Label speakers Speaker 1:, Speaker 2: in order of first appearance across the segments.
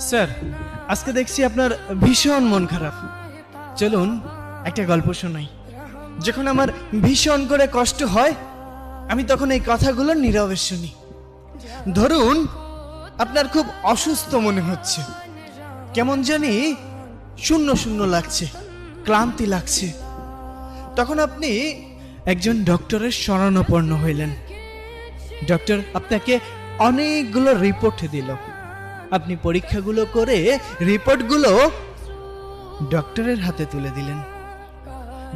Speaker 1: Sir, আজকে দেখছি আপনার ভীষণ মন খারাপ। চলুন একটা গল্প শোনাই। যখন আমার ভীষণ করে কষ্ট হয়, আমি তখন এই কথাগুলো নীরবে শুনি। ধরুন আপনার খুব অসুস্থ মনে হচ্ছে, কেমন জানি শূন্য শূন্য লাগছে, ক্লান্তি লাগছে। তখন আপনি একজন ডক্টরের শরণাপন্ন হইলেন। ডক্টর আপনাকে অনেকগুলো রিপোর্ট দিল। আপনি পরীক্ষাগুলো করে রিপোর্টগুলো ডক্টরের হাতে তুলে দিলেন।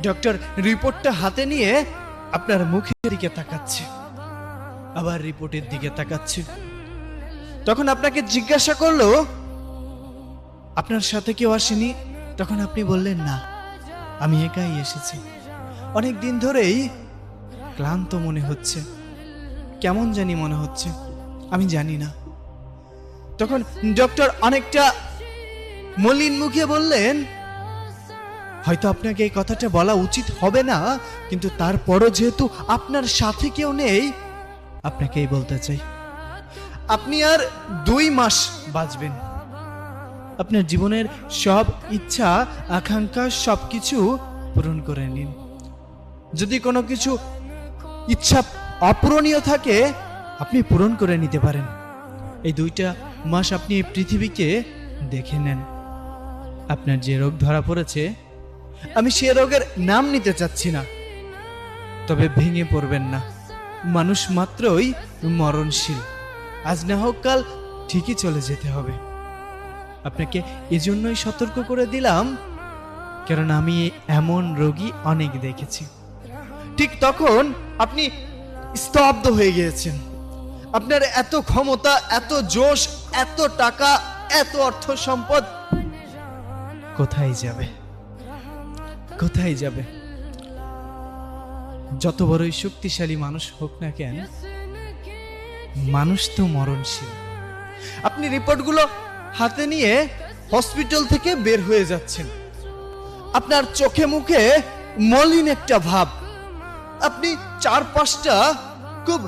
Speaker 1: ডক্টর রিপোর্টটা হাতে নিয়ে আপনার মুখের দিকে তাকাচ্ছে, আবার রিপোর্টের দিকে তাকাচ্ছে। তখন আপনাকে জিজ্ঞাসা করলো, আপনার সাথে কেউ আসেনি? তখন আপনি বললেন, না, আমি একাই এসেছি। অনেক দিন ধরেই ক্লান্ত মনে হচ্ছে, কেমন জানি মনে হচ্ছে, আমি জানি না। তখন ডক্টর অনেকটা মলিন মুখে বললেন, হয়তো আপনাকে এই কথাটা বলা উচিত হবে না, কিন্তু তারপরও যেহেতু আপনার সাথে কেউ নেই, আপনাকেই বলতে চাই, আপনি আর 2 মাস বাঁচবেন। আপনার জীবনের সব ইচ্ছা আকাঙ্ক্ষা সবকিছু পূরণ করে নিন। যদি কোনো কিছু ইচ্ছা অপূরণীয় থাকে, আপনি পূরণ করে নিতে পারেন। এই 2টা মাস আপনি এই পৃথিবীকে দেখে নেন। আপনার যে রোগ ধরা পড়েছে, আমি সে রোগের নাম নিতে চাচ্ছি না, তবে ভেঙে পড়বেন না। মানুষ মাত্রই মরণশীল, আজ না হোক কাল ঠিকই চলে যেতে হবে। আপনাকে এজন্যই সতর্ক করে দিলাম, কারণ আমি এমন রোগী অনেক দেখেছি। ঠিক তখন আপনি স্তব্ধ হয়ে গিয়েছেন। আপনার এত ক্ষমতা, এত জোশ, এত টাকা, এত অর্থ সম্পদ কোথায় যাবে? কোথায় যাবে? যত বড়ই শক্তিশালী মানুষ হোক না কেন, মানুষ তো মরণশীল। আপনি রিপোর্টগুলো হাতে নিয়ে হসপিটাল থেকে বের হয়ে যাচ্ছেন। আপনার চোখে মুখে মলিন একটা ভাব। আপনি চারপাশটা খুব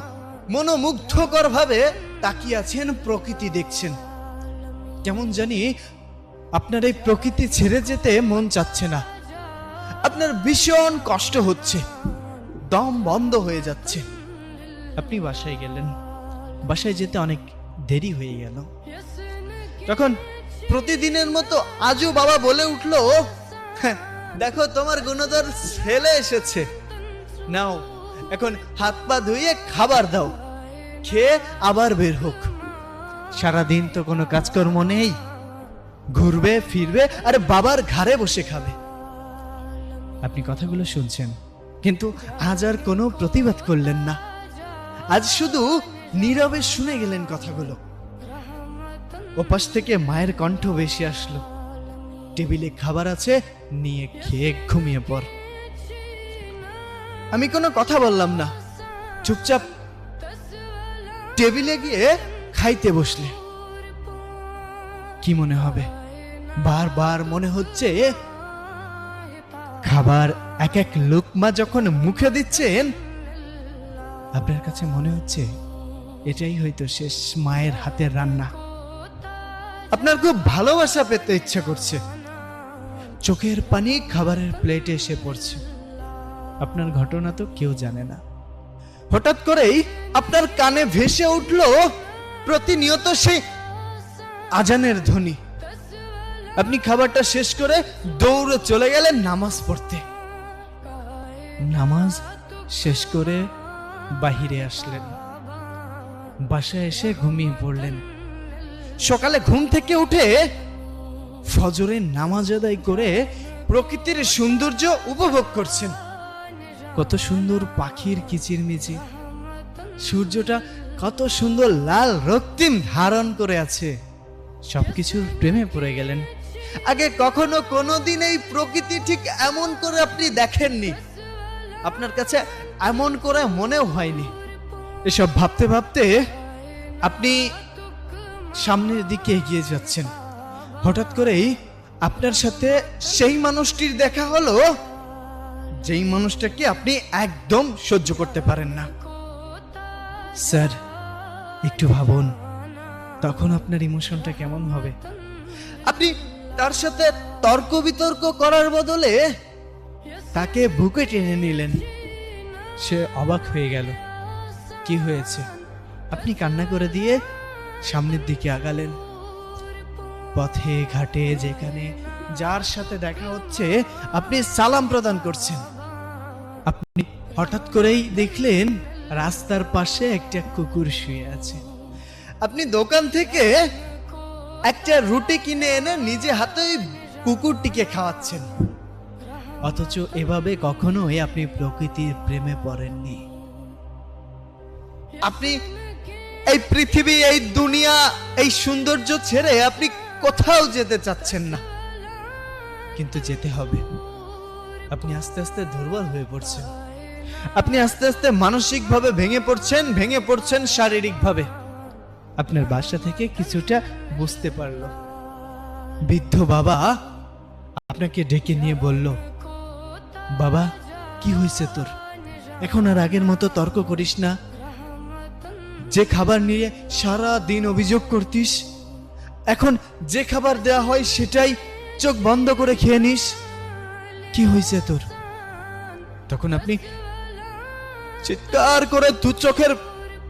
Speaker 1: মনোমুগ্ধকর ভাবে তাকিয়ে আছেন, প্রকৃতি দেখছেন। কেমন জানি আপনার এই প্রকৃতি ছেড়ে যেতে মন চাচ্ছে না। আপনার ভীষণ কষ্ট হচ্ছে, দম বন্ধ হয়ে যাচ্ছে। আপনি বাসায় গেলেন। বাসায় যেতে অনেক দেরি হয়ে গেল। তখন প্রতিদিনের মতো আজও বাবা বলে উঠলো, দেখো তোমার গুণধর ছেলে এসেছে, নাও এখন হাত পা ধুয়ে খাবার দাও, খেয়ে আবার বের হোক। সারাদিন তো কোনো কাজকর্ম নেই, ঘুরবে ফিরবে আর বাবার ঘাড়ে বসে খাবে। আপনি কথাগুলো শুনছেন, কিন্তু আজ আর কোনো প্রতিবাদ করলেন না। আজ শুধু নীরবে শুনে গেলেন কথাগুলো। ওপাশ থেকে মায়ের কণ্ঠ ভেসে আসলো, টেবিলে খাবার আছে, নিয়ে খেয়ে ঘুমিয়ে পড়। আমি কোনো কথা বললাম না, চুপচাপ টেবিলে গিয়ে খাইতে বসলে। কি মনে হবে? বারবার মনে হচ্ছে খাবার এক এক লোকমা যখন মুখে দিচ্ছেন, আপনার কাছে মনে হচ্ছে এটাই হয়তো শেষ মায়ের হাতের রান্না। আপনার খুব ভালোবাসা পেতে ইচ্ছা করছে। চোখের পানি খাবারের প্লেটে এসে পড়ছে। আপনার ঘটনা তো কেউ জানে না। হঠাৎ করেই আপনার কানে ভেসে উঠল প্রতিনিয়ত সেই আজানের ধ্বনি। আপনি খাবারটা শেষ করে দৌড়ে চলে গেলেন নামাজ পড়তে। নামাজ শেষ করে বাহিরে আসলেন। বাসায় এসে ঘুমিয়ে পড়লেন। সকালে ঘুম থেকে উঠে ফজরের নামাজ আদায় করে প্রকৃতির সৌন্দর্য উপভোগ করছেন। কত সুন্দর পাখির কিচিরমিচির, সূর্যটা কত সুন্দর লাল রক্তিম ধারণ করে আছে। সবকিছুর প্রেমে পড়ে গেলেন। আগে কখনো কোনোদিন এই প্রকৃতি ঠিক এমন করে আপনি দেখেননি। আপনার কাছে এমন করে মনেও হয়নি। এসব ভাবতে ভাবতে আপনি সামনের দিকে এগিয়ে যাচ্ছেন। হঠাৎ করেই আপনার সাথে সেই মানুষটির দেখা হলো, যেই মানুষটাকে আপনি একদম সহ্য করতে পারেন না। স্যার, একটু ভাবুন, তখন আপনার ইমোশনটা কেমন হবে? আপনি তার সাথে তর্ক বিতর্ক করার বদলে তাকে বুকে টেনে নিলেন। সে অবাক হয়ে গেল, কি হয়েছে? আপনি কান্না করে দিয়ে সামনের দিকে আগালেন। পথে ঘাটে যেখানে যার সাথে দেখা হচ্ছে আপনি সালাম প্রদান করছেন। আপনি হঠাৎ করেই দেখলেন রাস্তার পাশে একটা কুকুর শুয়ে আছে। আপনি দোকান থেকে একটা রুটি কিনে এনে নিজে হাতে কুকুরটিকে খাওয়াচ্ছেন। অথচ এভাবে কখনোই আপনি প্রকৃতির প্রেমে পড়েননি। আপনি এই পৃথিবী, এই দুনিয়া, এই সৌন্দর্য ছেড়ে আপনি কোথাও যেতে চাচ্ছেন না, কিন্তু যেতে হবে। আপনি আস্তে আস্তে দুর্বল হয়ে পড়ছেন। আপনি আস্তে আস্তে মানসিকভাবে ভেঙে পড়ছেন শারীরিকভাবে। আপনার বাসা থেকে কিছুটা বুঝতে পারল। বৃদ্ধ বাবা আপনাকে ডেকে নিয়ে বলল, বাবা কি হয়েছে তোর? এখন আর আগের মতো তর্ক করিস না। যে খাবার নিয়ে সারা দিন অভিযোগ করতিস, এখন যে খাবার দেয়া হয় সেটাই চোখ বন্ধ করে খেয়ে নিস। কি হয়েছে তোর? তখন আপনি চিৎকার করে দু চোখের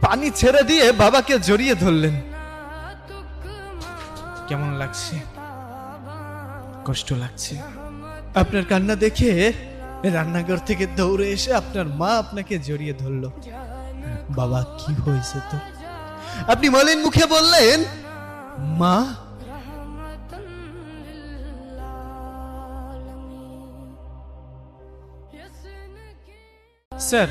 Speaker 1: পানি ছেড়ে দিয়ে বাবাকে জড়িয়ে ধরলেন। কেমন লাগছে? কষ্ট লাগছে? আপনার কান্না দেখে রান্নাঘর থেকে দৌড়ে এসে আপনার মা আপনাকে জড়িয়ে ধরল। বাবা কি হয়েছে তোর? আপনি মলিন মুখে বললেন, মা। স্যার